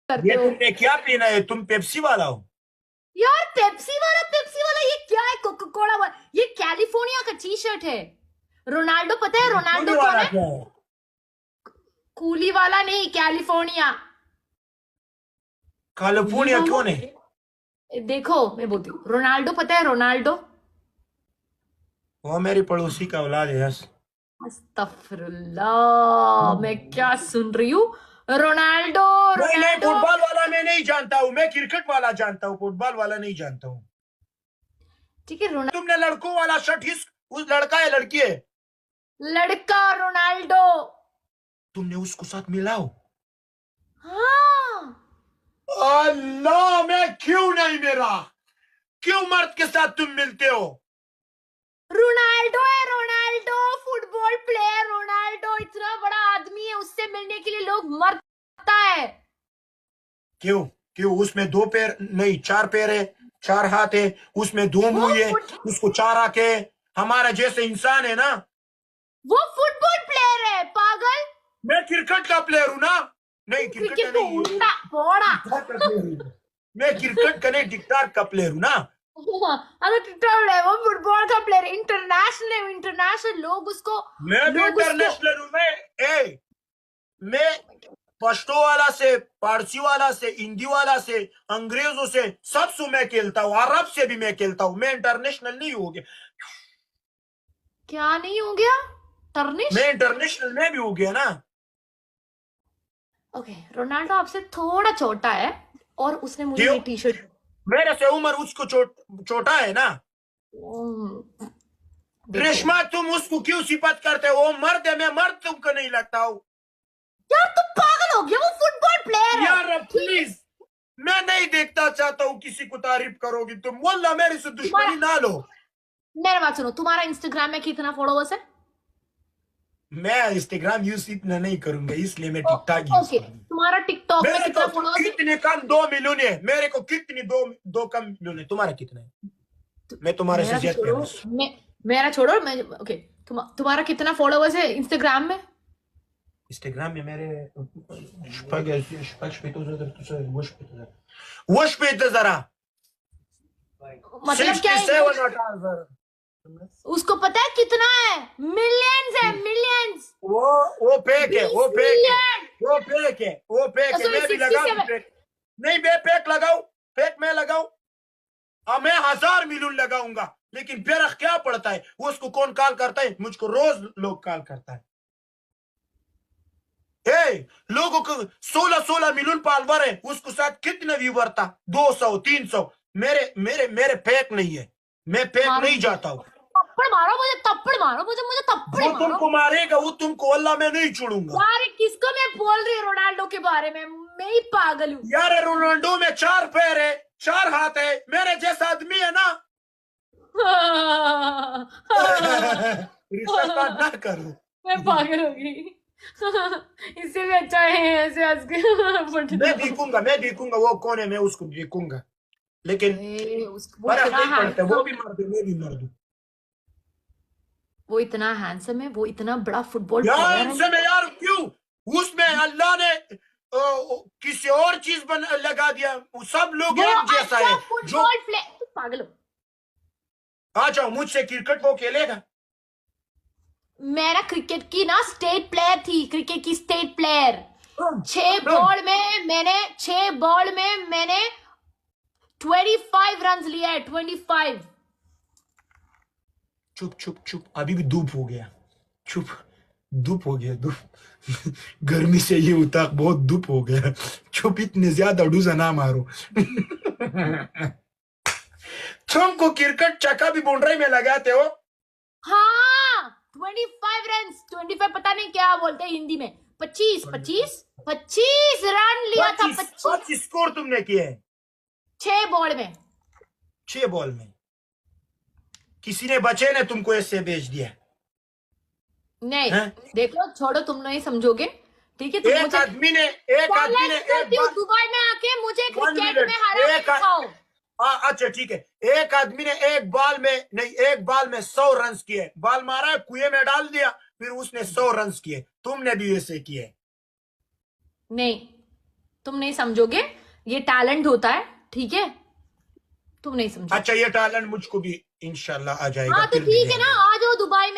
करते ये हो तुमने क्या पीना है? तुम पेप्सी वाला हो? यार? पेप्सी वाला ये क्या है? कोका कोला वाला? ये कैलिफोर्निया का टी शर्ट है। रोनाल्डो पता है रोनाल्डो कूली कौन वाला है? क्या है? कूली वाला नहीं, कैलिफोर्निया। कूली कैलिफोर्निया वाला कौन है? देखो मैं बोलती हूँ, रोनाल्डो पता है रोनाल्डो? वो मेरी पड़ोसी का औलाद है। यस। अस्तगफिरुल्लाह, मैं क्या सुन रही हूँ? रोनाल्डो नहीं, रोनाल्डो। फुटबॉल वाला मैं नहीं जानता हूँ, मैं क्रिकेट वाला जानता हूँ, फुटबॉल वाला नहीं जानता हूँ। ठीक है, तुमने लड़कों वाला शर्ट उस लड़का है लड़की है? लड़का रोनाल्डो। तुमने उसको साथ मिलाओ। हाँ, अल्लाह, मैं क्यों नहीं मेरा? क्यों मर्द के साथ तुम मिलते हो? रोनाल्डो है रोनाल्डो, फुटबॉल प्लेयर रोनाल्डो, इतना बड़ा आदमी है, उससे मिलने के लिए लोग मरता है। क्यों? क्यों? उसमें 2 पैर नहीं, 4 पैर है, 4 हाथ है, उसमें 2 वो मुंह है, फुट उसको 4 आंखें है। हमारा जैसे इंसान है ना। वो फुटबॉल प्लेयर है पागल। मैं क्रिकेट का प्लेयर हूँ ना। नहीं, क्रिकेट का क्रिकेट को नहीं, उल्टा पोड़ा। टिकटॉक का प्लेयर हूँ। मैं क्रिकेट का नहीं, टिकटॉक का प्लेयर हूँ ना। अगर टिकटॉक है, वो फुटबॉल का प्लेयर, इंटरनेशनल है, इंटरनेशनल। मैं भी लोग उसको इंटरनेशनल हूँ। मैं पश्तो वाला से, पारसी वाला से, हिंदी वाला से, अंग्रेजों से, सबसे मैं खेलता हूँ, अरब से भी मैं खेलता हूँ। मैं इंटरनेशनल नहीं हो गया। क्या नहीं हो गया? टर्निश। मैं इंटरनेशनल में भी हो गया ना। ओके, रोनाल्डो आपसे थोड़ा छोटा है और उसने मुझे क्यों? ये टी शर्ट मेरे से उम्र उसको छोटा है ना। देखो रेशमा, तुम उसको क्यों सिफत करते हो? वो मर्द है, मैं मर्द तुमको नहीं लगता हूँ? यार, तुम पागल हो गया, वो फुटबॉल प्लेयर है। यार प्लीज, मैं नहीं देखता चाहता हूँ किसी को तारीफ करोगी तुम। वल्लाह मेरे से दुश्मनी ना लो। मेरी बात सुनो, तुम्हारा इंस्टाग्राम में कितना फॉलोवर्स है? मैं इंस्टाग्राम यूज इतना नहीं करूंगा, इसलिए मैं टिकटॉक यूज ओके, करूंगा। तुम्हारा टिकटॉक में मेरे कितना को फॉलोवर्स है? कितने कम 2 मिलियन है मेरे को। कितनी दो कम मिलियन है। तुम्हारा कितना है? मैं तुम्हारे से मेरा तो ज्यादा छोड़ो, फेमस। मेरा छोड़ो, मैं ओके। तुम्हारा कितना फॉलोवर्स है इंस्टाग्राम में? इंस्टाग्राम में मेरे वश पे तो जरा मतलब क्या है? 67,000। उसको पता है कितना है? मिलियंस है, मिलियंस। वो फेक है, वो 20 फेक है, मिलियन। वो फेक है, वो फेक है। सॉरी, मैं भी 67। लगाऊं फेक? नहीं, मैं फेक लगाऊं? फेक मैं लगाऊं? मैं 1000 मिलियन लगाऊंगा, लेकिन फर्क क्या पड़ता है? उसको कौन कॉल करता है? मुझको रोज लोग कॉल करता है। लोगों को 16 मिलियन फॉलोवर है, उसको साथ कितने व्यूवर था? 200 300। मेरे मेरे मेरे फेक नहीं है, मैं फेक मारो नहीं मुझे, जाता हूँ। थप्पड़ मारो मुझे, थप्पड़ मारो मुझे थप्पड़ जो मारो। तुमको मारेगा वो तुमको, अल्लाह मैं नहीं छोड़ूंगा। यार, किसको मैं बोल रही हूँ रोनाल्डो के बारे में? मैं ही पागल हूँ। यार रोनाल्डो में 4 पैर है, 4 हाथ है, मेरे जैसा आदमी है ना। रिश्ता स्टार्ट ना करो। मैं पागल हो गई। इससे भी अच्छा है ऐसे हंस के मैं देखूंगा वो कौन है, मैं उसको देखूंगा। लेकिन वो फर्क इतना नहीं पड़ता, वो हैंडसम, भी मर्द है, मैं भी मर्द हूँ। वो इतना हैंडसम है, वो इतना बड़ा फुटबॉल यार प्लेयर इनसे है। में यार क्यों? उसमें अल्लाह ने किसी और चीज लगा दिया। सब लोग वो एक जैसा अच्छा है। जो फुटबॉल प्लेयर, तू पागल हो। आ जाओ मुझसे क्रिकेट वो खेलेगा। मेरा क्रिकेट की ना स्टेट प्लेयर थी, क्रिकेट की स्टेट प्लेयर। तुम 6 बॉल में मैंने 25 रन लिया है, 25। चुप चुप चुप, अभी भी धूप हो गया। चुप, धूप हो गया, धूप। गर्मी से ये उताक बहुत धूप हो गया। चुप, इतने ज्यादा डूजा ना मारो। तुमको क्रिकेट चक्का भी बाउंड्री में लगाते हो? हाँ, 25 रन, 25 पता नहीं क्या बोलते हैं हिंदी में। 25 रन लिया था। 25 स्कोर तुमने किए हैं 6 बॉल में। 6 बॉल में। किसी ने बचे ने तुमको ऐसे बेच दिया? नहीं, हैं? देखो छोड़ो, तुम नहीं समझोगे। ठीक है, तुम एक मुझे आदमी ने एक बार दुबई में आके मुझे 1 क्रिकेट मिनट, में हरा के दिखाओ। अच्छा ठीक है। एक आदमी ने एक बॉल में नहीं, एक बॉल में 100 रन किए। बॉल मारा, कुएं में डाल दिया, फिर उसने 100 रन किए। तुमने भी ऐसे किए? नहीं, तुम नहीं समझोगे, ये टैलेंट होता है, ठीक है, तुम नहीं समझो। अच्छा ये टैलेंट मुझको भी इंशाल्लाह आ जाएगा। हाँ तो फिर भी ठीक है ना, देंगे। आ जाओ दुबई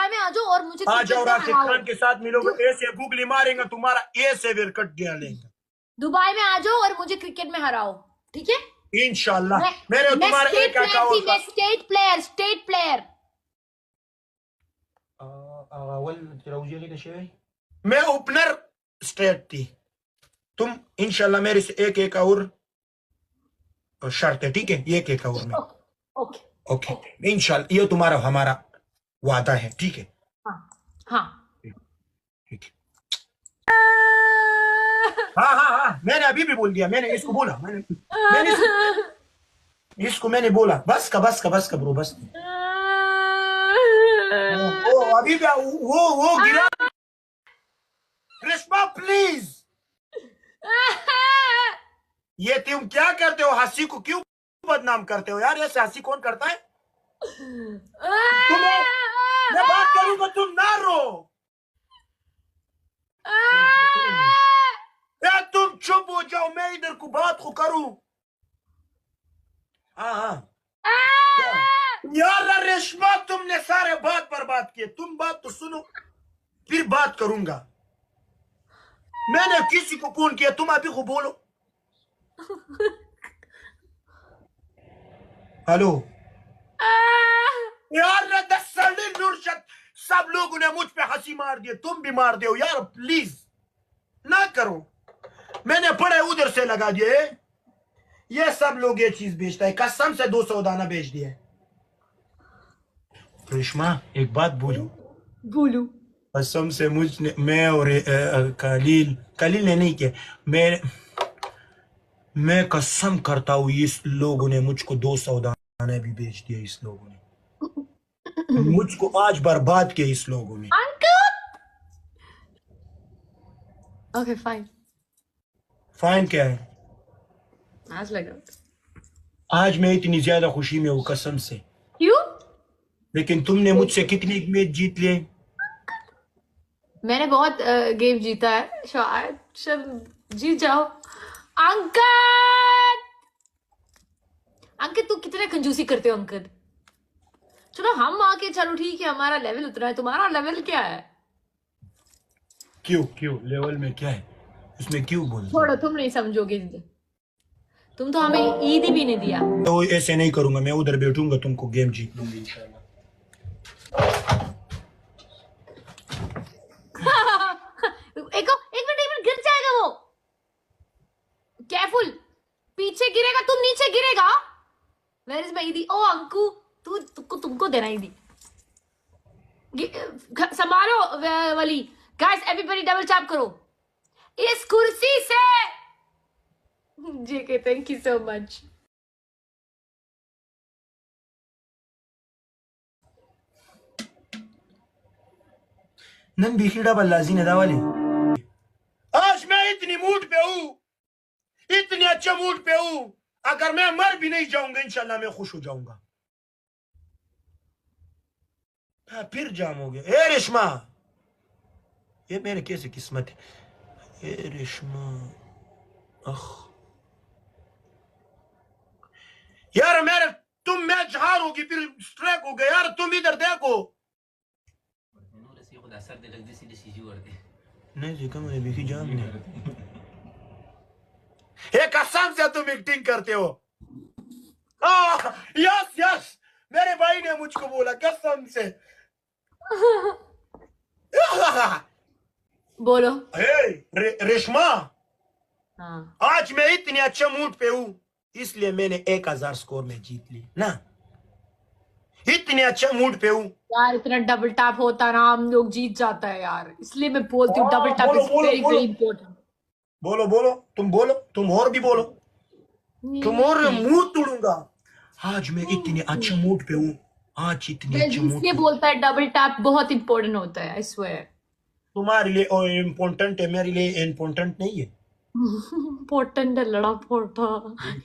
में आ जाओ और मुझे आ क्रिकेट जाओ में राशिद हराओ। खान के साथ मिलोगे, ऐसे गूगली मारेंगे तुम्हारा ऐसे विरकट गया लेंगे दुबई में आ जाओ और मुझे क्रिकेट में हराओ, ठीक है। इंशाल्लाह। मैं मेरे मैं तुम्हारे स्टेट एक प्लेयर थी, अकाउंट मैं स्टेट प्लेयर। मैं ओपनर स्टेट थी। तुम इंशाल्लाह मेरे से एक और शर्त है, ठीक है, एक और में। ओके ओके इंशाल्लाह, ये तुम्हारा हमारा वादा है, ठीक है। हाँ हाँ ठीक है। हाँ हाँ हाँ, मैंने अभी भी बोल दिया, मैंने इसको बोला, मैंने इसको मैंने बोला, बस का ब्रो, बस। वो अभी भी वो गिरा। रेशमा प्लीज, ये तुम क्या करते हो? हंसी को क्यों बदनाम करते हो यार? ऐसे हंसी कौन करता है? मैं बात करूंगा, तुम ना रो। यार तुम चुप हो जाओ, मैं इधर को बात को करूं। हाँ यार रेशमा, तुमने सारे बात बर्बाद किए। तुम बात तो सुनो, फिर बात करूंगा। मैंने किसी को कौन किया? तुम अभी को बोलो। हेलो यार, नूरशद, सब लोगों ने मुझ पे हंसी मार दी, तुम भी मार दो यार, प्लीज ना करो। मैंने बड़े उधर से लगा दिए, ये सब लोग ये चीज बेचता है, कसम से 200 दाना बेच दिया। रेशमा एक बात बोलूं, कसम से मुझने, मैं और कलील ने नहीं किया, मैं कसम करता हूँ, इस लोगों ने मुझको 200 दाना भी बेच दिया। इस लोगों ने मुझको आज बर्बाद किया, इस लोगों ने। ओके फाइन क्या है? आज लगा। आज मैं इतनी ज्यादा खुशी में हूँ, कसम से। क्यों? लेकिन तुमने मुझसे कितनी मैच जीत लिए? मैंने बहुत गेम जीता है, शायद जीत जाओ। अंकित तू कितने कंजूसी करते हो अंकित। चलो हम आके, चलो ठीक है, हमारा लेवल उतना है, तुम्हारा लेवल क्या है? क्यों लेवल में क्या है उसमें, क्यों बोल? छोड़ो, तुम नहीं समझोगे, तुम तो हमें ईद ही भी नहीं दिया। तो ऐसे नहीं करूंगा, मैं उधर बैठूंगा, तुमको गेम जीत लूंगी इंशाल्लाह। एक मिनट गिर जाएगा वो, केयरफुल, पीछे गिरेगा, तुम नीचे गिरेगा। वेयर इज माय ईदी? ओ अंकु, तुमको देना ईदी। संभालो Wali. Guys everybody double tap करो इस कुर्सी से। JK thank you so much. नन बिखड़ा बल्लाजी ने दावाली। आज मैं इतनी मूड पे हूँ, इतने अच्छे मूड पे हूँ, अगर मैं मर भी नहीं जाऊंगा इंशाल्लाह मैं खुश हो जाऊंगा। फिर जाम हो गया। ए रेशमा, ये मेरे कैसे किस्मत है। ए रेशमा, यार मेरे, तुम मैच हारोगी फिर स्ट्राइक हो गया यार। तुम इधर देखो, नहीं मैंने भी जाम नहीं। एक कसम से तुम एक्टिंग करते हो। यस मेरे भाई ने मुझको बोला, कसम से। बोलो। रेशमा, हाँ। आज मैं इतने अच्छे मूड पे हूँ, इसलिए मैंने 1000 स्कोर में जीत ली ना। इतने अच्छे मूड पे हूँ यार, इतना डबल टैप होता ना, हम लोग जीत जाता है यार, इसलिए मैं बोलती हूँ double tap is very very important. बोलो, तुम और भी बोलो, तुम और मुंह तोड़ूंगा। आज मैं इतने अच्छे मूड पे हूँ, आज इतने अच्छे मूड पे। बोलता है डबल टैप बहुत इंपॉर्टेंट होता है, आई स्वेयर। तुम्हारे लिए इम्पोर्टेंट है, मेरे लिए इम्पोर्टेंट नहीं है। इम्पोर्टेंट है, लड़ा पोटा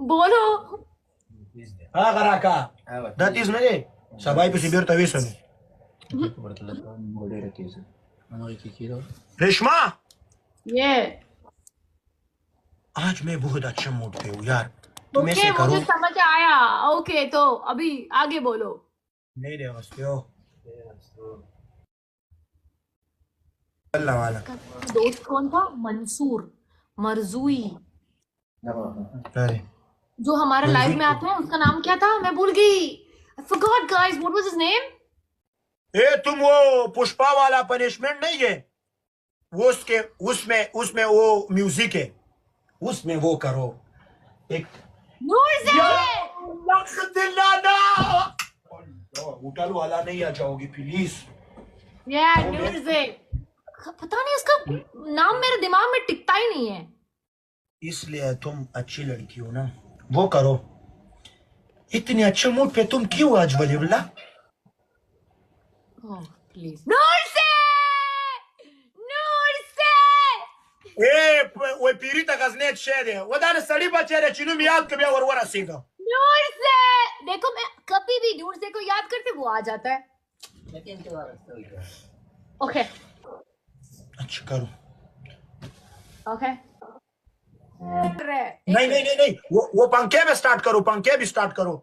Bolo. Ha, Karaka. That is me. Sabay pa si Berta Wilson. Reshma, ये आज मैं बहुत अच्छा मूड पे हूँ यार. तुम ओके ऐसे करो. मुझे समझ आया. ओके तो अभी आगे बोलो. नहीं दे हंसते हो. अल्लाह वाला. दोस्त कौन था? मंसूर मरजुई, अरे जो हमारे लाइव में आता है. उसका नाम क्या था? मैं भूल गई. I forgot guys. What was his name? ए तुम वो पुष्पा वाला पनिशमेंट नहीं है वो उसके उसमें वो म्यूजिक है उसमें वो करो एक लक्स दिलाना होटल वाला नहीं आ जाओगी प्लीज. पता नहीं उसका नाम मेरे दिमाग में टिकता ही नहीं है. इसलिए तुम अच्छी लड़की हो ना वो करो. इतने अच्छे मूड पे तुम क्यों आज वलीवल्ला. प्लीज नूर से ए वो पीरी तक असने शेर वो दान सड़ी बचे रे चिनु याद कभी और वरा सीगा नूर से. देखो मैं कभी भी नूर से को याद करते वो आ जाता है. ओके अच्छा करो. ओके नहीं वो पंखे में स्टार्ट करो. पंखे भी स्टार्ट करो.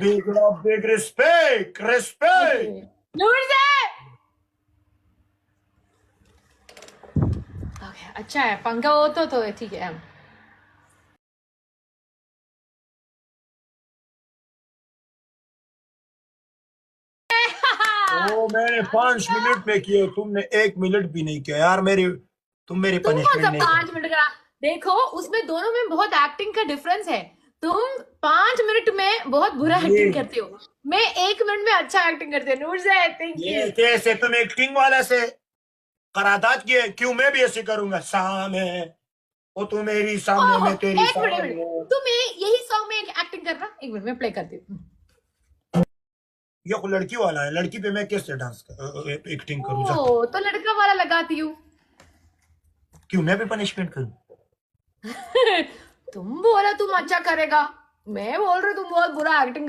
big respect. नूर से. ओके अच्छा है पंखा हो तो ठीक है. वो मैंने 5 मिनट में किए तुमने 1 मिनट भी नहीं किया यार. तुम मेरी तुम कौन सा पनिशमेंट नहीं 5 मिनट करा. देखो उसमें दोनों में बहुत एक्टिंग का डिफरेंस है. तुम 5 मिनट में बहुत बुरा एक्टिंग करते हो. मैं 1 मिनट में अच्छा एक्टिंग करती हूँ. नूर से थैंक यू. ये कैसे तुम एक्टिंग वाला से करादात किए क्यों मैं भी ऐसे करूंगा. सामने वो तू मेरी सामने मैं तेरी एक मिनट सामने. तुम यही सॉन्ग में एक्टिंग करना. 1 मिनट में प्ले करती हूँ. ये कोई लड़की वाला है. लड़की पे मैं कैसे डांस एक्टिंग करूँ. ओ तो लड़का वाला लगाती हूँ. क्यों मैं भी पनिशमेंट करूँ. तुम बोला तुम अच्छा करेगा. मैं बोल रही हूँ तुम बहुत बुरा एक्टिंग